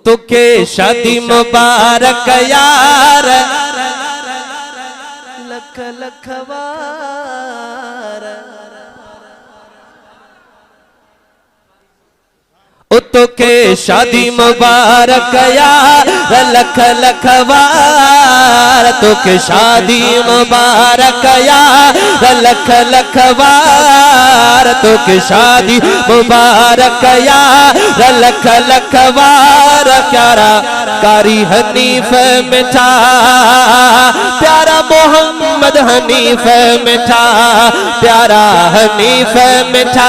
तुके शादी मुबारक यार लख लख वार। तुके शादी मुबारक यार लख लख वार। तुके शादी मुबारक यार लख लख वार। तुके शादी मुबारक यार लख लख वार। प्यारा कारी हनीफ मिठा प्यारा मोहम्मद हनीफ मिठा प्यारा हनीफ मिठा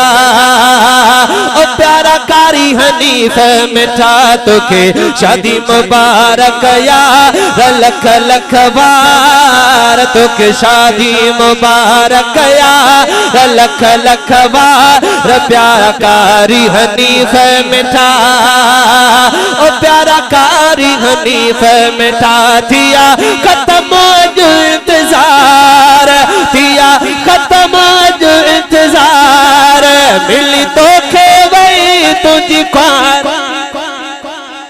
ओ प्यारा कारी हनीफ मिठा। तुके शादी मुबारक यार लख लख वार। तुके शादी मुबारक यार लख लख वार। प्यारा कारी हनीफ मिठा ओ प्यारा कारी हनीफ मिठा। थिया खत्म जो इंतजार थिया खत्म जो इंतजार मिली तो खेवई तुझी ख्वार।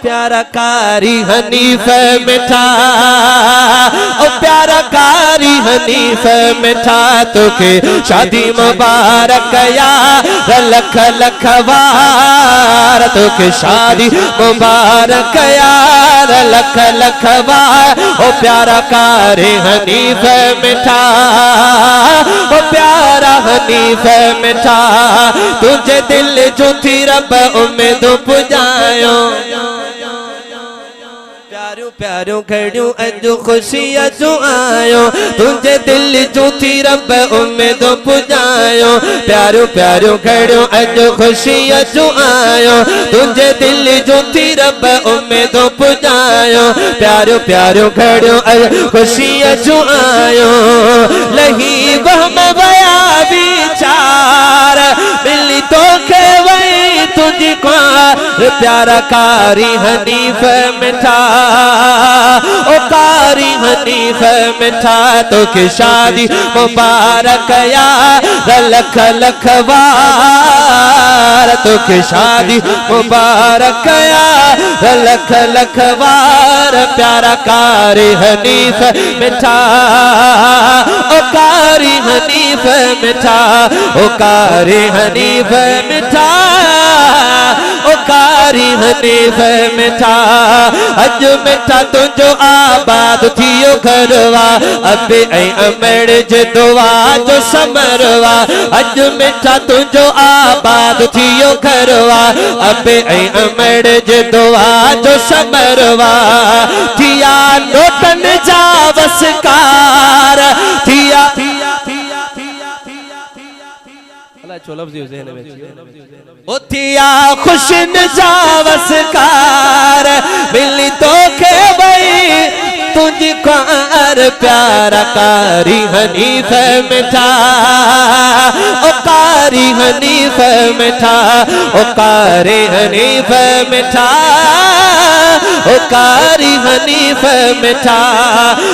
प्यारा कारी हनीफ मिठा ओ प्यारा कारी हनीफ मिठा। तुके शादी मुबारक यार लख लख वार। तुके शादी मुबारक यार लख लख वार। ओ प्यारा कारी हनीफ मिठा ओ प्यारा हनीफ मिठा। तुझे दिल जो थी रब उम्मीद पुजायो प्यारियों प्यारियों खड़ियों अजो खुशी अजो आयो। तुझे दिल जो थी रब उम्मीद पुजायो प्यारियों प्यारियों खड़ियों अजो खुशी अजो आयो। तुझे दिल जो थी रब उम्मीद पुजायो प्यारियों प्यारियों खड़ियों अजो खुशी अजो आयो। लही वहम बया विचार मिली तो खेवई तुझी ख्वार। प्यारा कारी हनीफ मिठा ओ कारी हनीफ मिठा। तुके शादी मुबारक यार लख लख वार। तुके शादी मुबारक यार लख लख वार। प्यारा कारी हनीफ मिठा ओ कारी हनीफ मिठा ओ कारी हनीफ मिठा ओ कारी हनीफ मिठा। अज मिठा तुझो आबाद थियो घरवा अबे ऐं अमड़ जे दुआ जो समरवा। अज मिठा तुझो आबाद थियो घरवा अबे ऐं अमड़ जे दुआ जो समरवा। थिया नोटन जा वसकार थिया थिया खुशन जा वसकार मिली तो खेवई तुझी ख्वार। प्यारा कारी हनीफ मिठा ओ कारी हनीफ मिठा ओ कारी हनीफ मिठा ओ कारी हनीफ मिठा।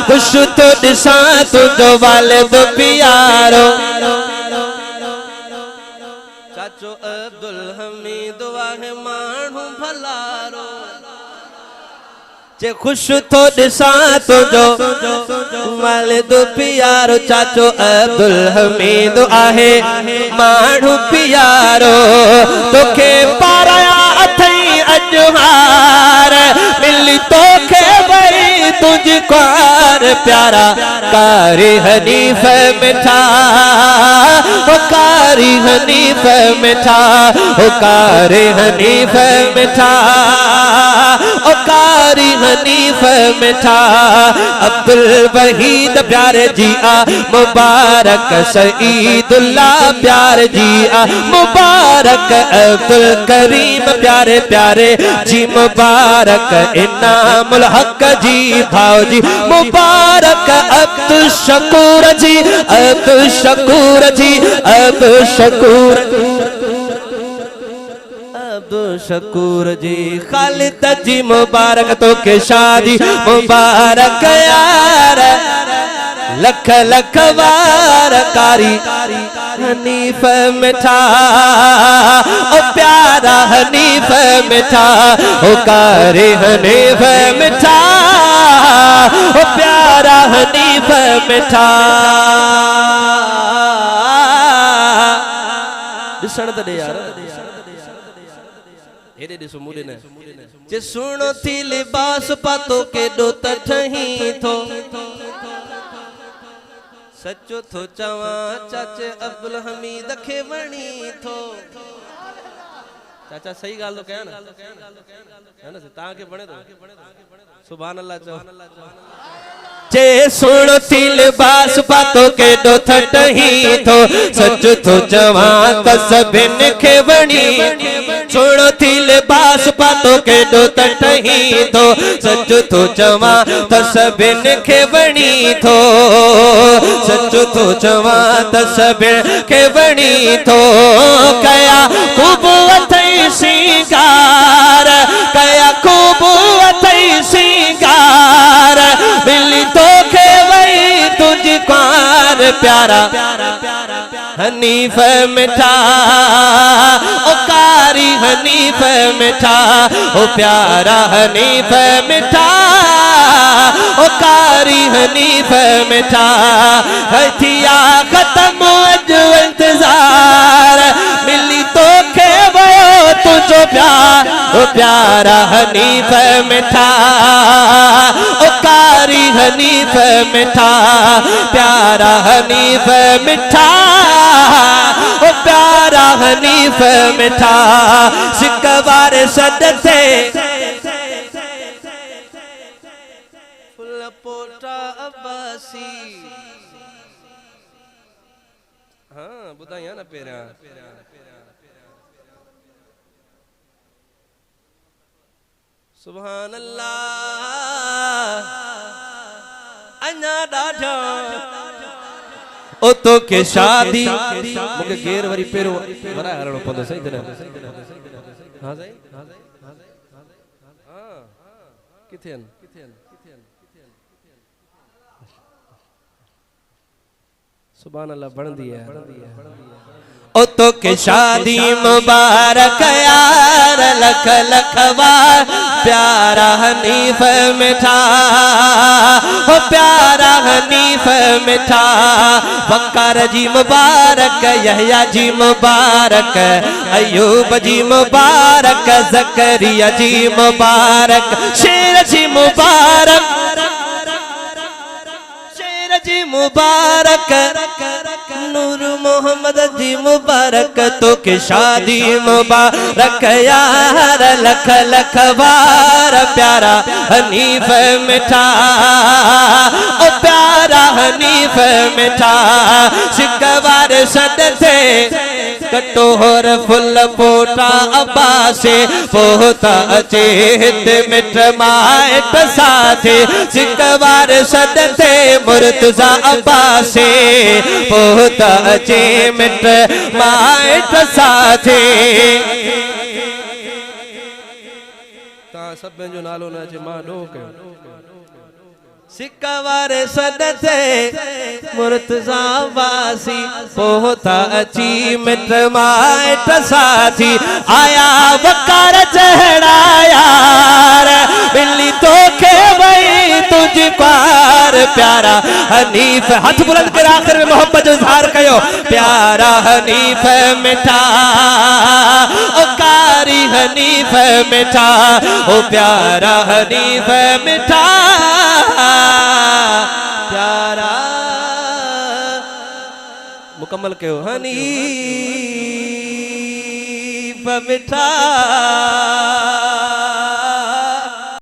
खुश तो दिसा तुझो वालिद प्यारो चाचो अब्दुल हमीद वाहे मानू भलारो। जे खुश तो दिसा तुझो वालिद प्यारो चाचो अब्दुल हमीद आहे मानू प्यारो। तोखे पाराया अथई अजहार मिली तोखे वई तुझी ख्वार। प्यारा कारी हनीफ मिठा ओ कारी हनीफ मिठा ओ कारी हनीफ मिठा ओ कारी हनीफ मिठा। अब्दुल वहीद प्यारे जी आ मुबारक सईदुल्ला प्यारे जी आ मुबारक। अब्दुल करीम प्यारे प्यारे जी मुबारक। इनामुल हक जी भाव जी मुबारक। अब्दुल शकूर जी अब्दुल शकूर जी अब्दुल शकूर अब्दुल शकूर जी। खालिद जी मुबारक। तो के शादी मुबारक यार लख लख वार कारी हनीफ मिठा ओ प्यारा हनीफ मिठा ओ कारी हनीफ मिठा ओ प्यारा हनीफ मिठा दिसण त दे यार हेरे दिसो मुडे ने जे सुनो थी लिबास पातो केडो त ठही थो सचो थो चवा चाचे अब्दुल हमीद खे वणी थो चाचा सही गाल तो कह ना है ना ता के बने तो सुभान अल्लाह चो जे सुन थी लिबास पातो केडो थटही थो सच थो चवा त सभिन खे वणी सुन थी लिबास पातो केडो थटही थो सच थो चवा त सभिन खे वणी थो सच थो चवा त सभिन खे वणी थो कया खूब अथई सिंगार कया खूब अथई सिंगार मिली तोखे वही तुझ क्वार प्यारा हनीफ मिठा ओ कारी हनीफ मिठा ओ प्यारा हनीफ मिठा ओ कारी हनीफ मिठा हथिया खत्म अज इंतजार मिली तोखे वयो तुझो प्यार ओ प्यारा हनीफ मिठा ओ कारी हनीफ मिठा प्यारा हनीफ मिठा ओ प्यारा हनीफ मिठा सिकवार सदते फुल पोटा अब्बासी हाँ बुधाया ना पेरा सुभान अल्लाह अन्ना डाढा ओ तो के शादी मुके घेर वरी पेरो वरा हरणो पंदो सही तरह हां सही हां किथेन सुभान अल्लाह बढ़ंदी है ओ तो के शादी मुबारक यार लख लख वार प्यारा हनीफ मिठा ओ प्यारा हनीफ मिठा बकर जी मुबारक यहया जी मुबारक अयूब जी मुबारक जकरिया जी मुबारक शेर जी मुबारक शेर जी मुबारक नूर मोहम्मद जी मुबारक तो के शादी मुबारक यार लख लख वार प्यारा हनीफ मिठा ओ प्यारा हनीफ मिठा सिकवार सदते कटोर फुल पोटा अब्बासे पोता अचे हित मिट माइट साथे सिकवार सदते मुर्तजा अब्बासे पोता अचे मिट माइट साथे ता सब जो नालो न अचे मां डो कयो सिकवार सदते मुर्तजा वासी पोता अची मिट माइट साथी आया वकार चढ़ा यार बिल्ली तोखे वही तुझ पार प्यारा हनीफ हाथ बुलंद कर आखिर में मोहब्बत इजहार कयो प्यारा हनीफ मिठा ओ कारी हनीफ मिठा ओ प्यारा हनीफ मिठा प्यारा मुकम्मल कहो हनीफ मिठा